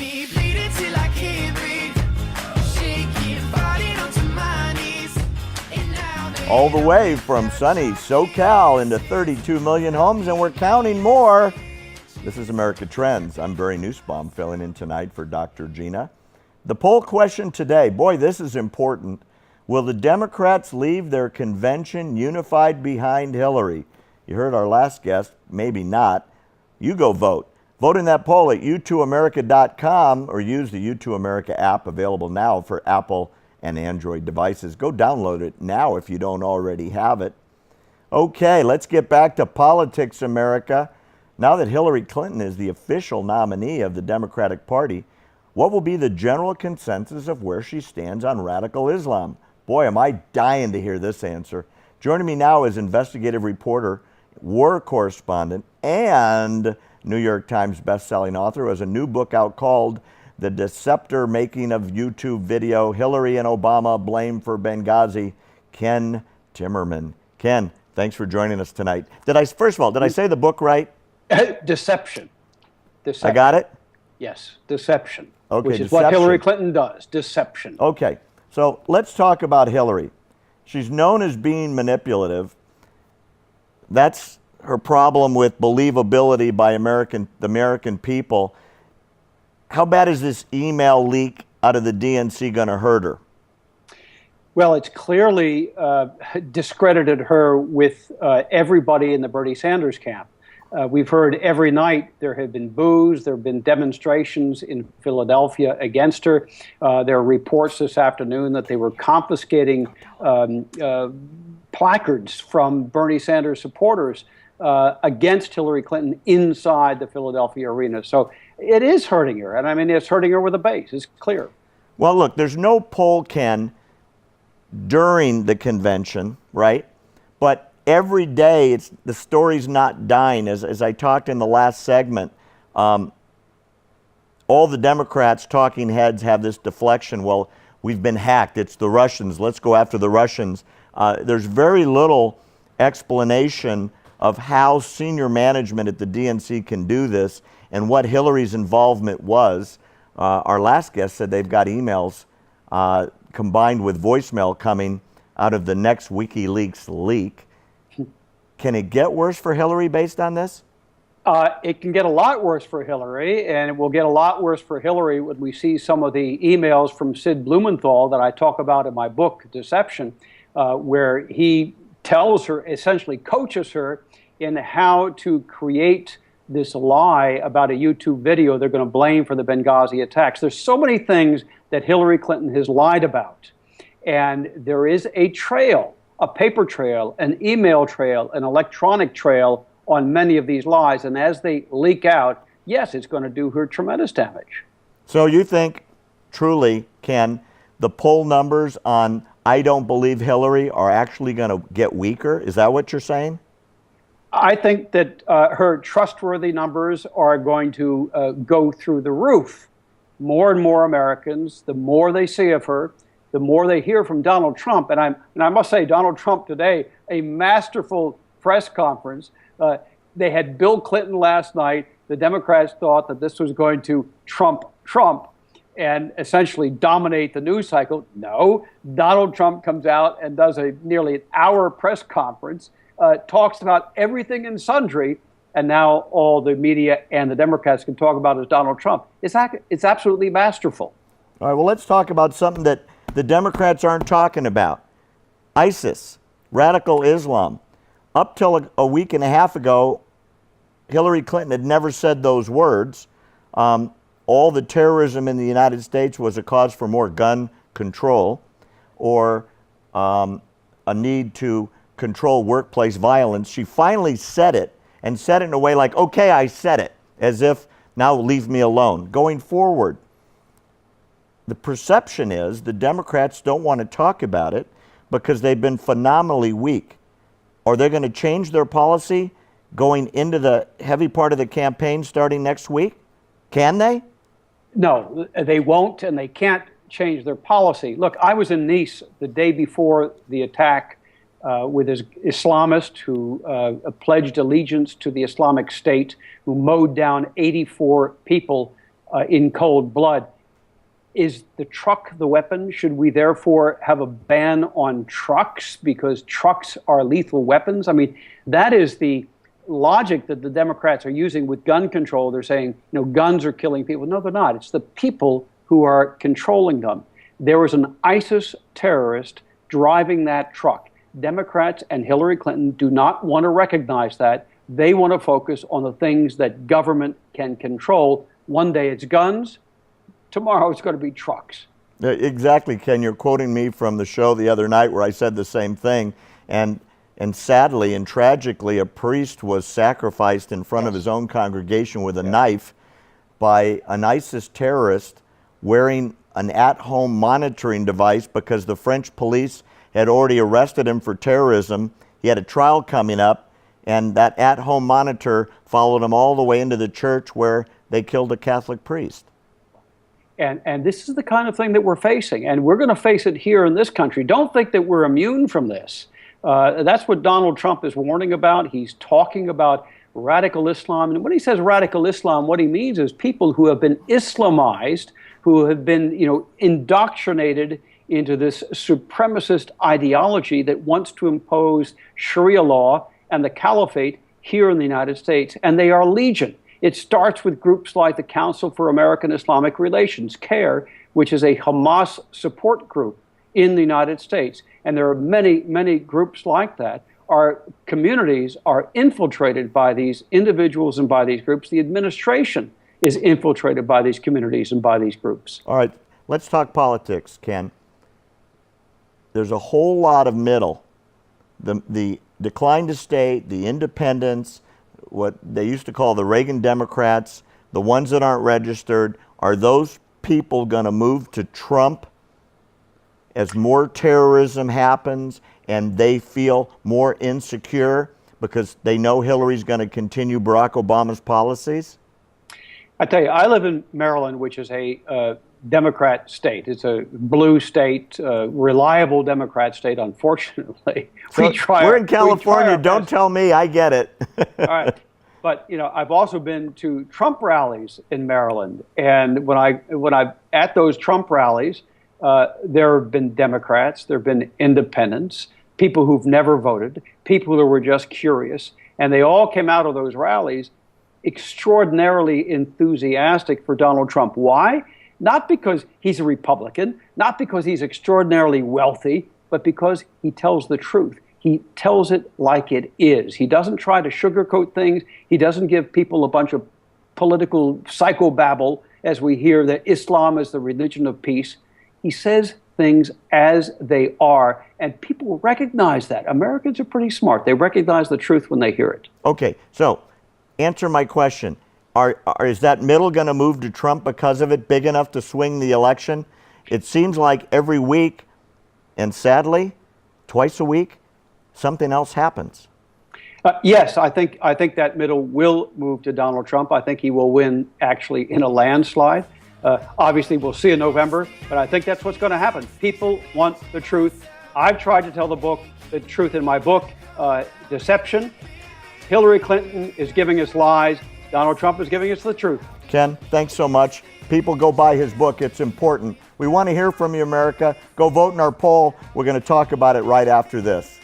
me bleeding till I can't breathe. Shaking, falling onto my knees. And now All the way from sunny SoCal into 32 million homes, and we're counting more. This is America Trends. I'm Barry Nussbaum, filling in tonight for Dr. Gina. The poll question today, boy, this is important. Will the Democrats leave their convention unified behind Hillary? You heard our last guest, maybe not. You go vote. Vote in that poll at u2america.com or use the U2 America app, available now for Apple and Android devices. Go download it now if you don't already have it. Okay, let's get back to politics, America. Now that Hillary Clinton is the official nominee of the Democratic Party, what will be the general consensus of where she stands on radical Islam? Boy, am I dying to hear this answer. Joining me now is investigative reporter, war correspondent, and New York Times bestselling author who has a new book out called The Deceptor Making of YouTube Video, Hillary and Obama Blame for Benghazi, Ken Timmerman. Ken, thanks for joining us tonight. First of all, did I say the book right? Deception. I got it? Yes, deception. Okay, which is deception. what Hillary Clinton does, deception. Okay, so let's talk about Hillary. She's known as being manipulative. That's her problem with believability by the American people. How bad is this email leak out of the DNC going to hurt her? Well, it's clearly discredited her with everybody in the Bernie Sanders camp. We've heard every night there have been boos, there have been demonstrations in Philadelphia against her. There are reports this afternoon that they were confiscating placards from Bernie Sanders supporters against Hillary Clinton inside the Philadelphia arena. So it is hurting her, and I mean, it's hurting her with a base, it's clear. Well, look, there's no poll, Ken, during the convention, right? But every day, the story's not dying. As I talked in the last segment, all the Democrats, talking heads, have this deflection. Well, we've been hacked. It's the Russians. Let's go after the Russians. There's very little explanation of how senior management at the DNC can do this and what Hillary's involvement was. Our last guest said they've got emails combined with voicemail coming out of the next WikiLeaks leak. Can it get worse for Hillary based on this? It can get a lot worse for Hillary, and it will get a lot worse for Hillary when we see some of the emails from Sid Blumenthal that I talk about in my book, Deception, where he tells her, essentially coaches her in how to create this lie about a YouTube video they're going to blame for the Benghazi attacks. There's so many things that Hillary Clinton has lied about, and there is a trail, a paper trail, an email trail, an electronic trail on many of these lies. And as they leak out, yes, it's going to do her tremendous damage. So you think, truly, Ken, the poll numbers on I don't believe Hillary are actually going to get weaker? Is that what you're saying? I think that her trustworthy numbers are going to go through the roof. More and more Americans, the more they see of her, the more they hear from Donald Trump. And I must say, Donald Trump today, a masterful press conference. They had Bill Clinton last night. The Democrats thought that this was going to trump Trump and essentially dominate the news cycle. No, Donald Trump comes out and does a nearly an hour press conference, talks about everything and sundry, and now all the media and the Democrats can talk about is Donald Trump. It's absolutely masterful. All right, well, let's talk about something that the Democrats aren't talking about. ISIS, radical Islam. Up till a week and a half ago, Hillary Clinton had never said those words. All the terrorism in the United States was a cause for more gun control or a need to control workplace violence. She finally said it, and said it in a way like, okay, I said it, as if now leave me alone. Going forward, the perception is the Democrats don't want to talk about it because they've been phenomenally weak. Are they going to change their policy going into the heavy part of the campaign starting next week? Can they? No, they won't, and they can't change their policy. Look, I was in Nice the day before the attack with an Islamist who pledged allegiance to the Islamic State, who mowed down 84 people in cold blood. Is the truck the weapon? Should we therefore have a ban on trucks because trucks are lethal weapons? I mean, that is the logic that the Democrats are using with gun control. They're saying, guns are killing people. No, they're not. It's the people who are controlling them. There was an ISIS terrorist driving that truck. Democrats and Hillary Clinton do not want to recognize that. They want to focus on the things that government can control. One day it's guns. Tomorrow it's going to be trucks. Exactly, Ken. You're quoting me from the show the other night where I said the same thing. And sadly and tragically, a priest was sacrificed in front of his own congregation with a knife by an ISIS terrorist wearing an at-home monitoring device because the French police had already arrested him for terrorism. He had a trial coming up, and that at-home monitor followed him all the way into the church where they killed a Catholic priest. And this is the kind of thing that we're facing, and we're going to face it here in this country. Don't think that we're immune from this. That's what Donald Trump is warning about. He's talking about radical Islam. And when he says radical Islam, what he means is people who have been Islamized, who have been, indoctrinated into this supremacist ideology that wants to impose Sharia law and the caliphate here in the United States. And they are legion. It starts with groups like the Council for American Islamic Relations, CAIR, which is a Hamas support group in the United States. And there are many, many groups like that. Our communities are infiltrated by these individuals and by these groups. The administration is infiltrated by these communities and by these groups. All right, let's talk politics, Ken. There's a whole lot of middle. The decline to state, the independents, what they used to call the Reagan Democrats, the ones that aren't registered, are those people going to move to Trump as more terrorism happens and they feel more insecure because they know Hillary's going to continue Barack Obama's policies? I tell you, I live in Maryland, which is a Democrat state. It's a blue state, reliable Democrat state, unfortunately. So we're in California. Don't tell me. I get it. All right. But, I've also been to Trump rallies in Maryland. And when I'm at those Trump rallies, there have been Democrats, there have been independents, people who've never voted, people who were just curious. And they all came out of those rallies extraordinarily enthusiastic for Donald Trump. Why? Not because he's a Republican, not because he's extraordinarily wealthy, but because he tells the truth. He tells it like it is. He doesn't try to sugarcoat things. He doesn't give people a bunch of political psychobabble as we hear that Islam is the religion of peace. He says things as they are, and people recognize that. Americans are pretty smart. They recognize the truth when they hear it. Okay, so answer my question. Is that middle going to move to Trump because of it, big enough to swing the election? It seems like every week, and sadly, twice a week, something else happens. Yes, I think that middle will move to Donald Trump. I think he will win actually in a landslide. Obviously, we'll see in November, but I think that's what's going to happen. People want the truth. I've tried to tell the truth in my book, Deception. Hillary Clinton is giving us lies. Donald Trump is giving us the truth. Ken, thanks so much. People, go buy his book. It's important. We want to hear from you, America. Go vote in our poll. We're going to talk about it right after this.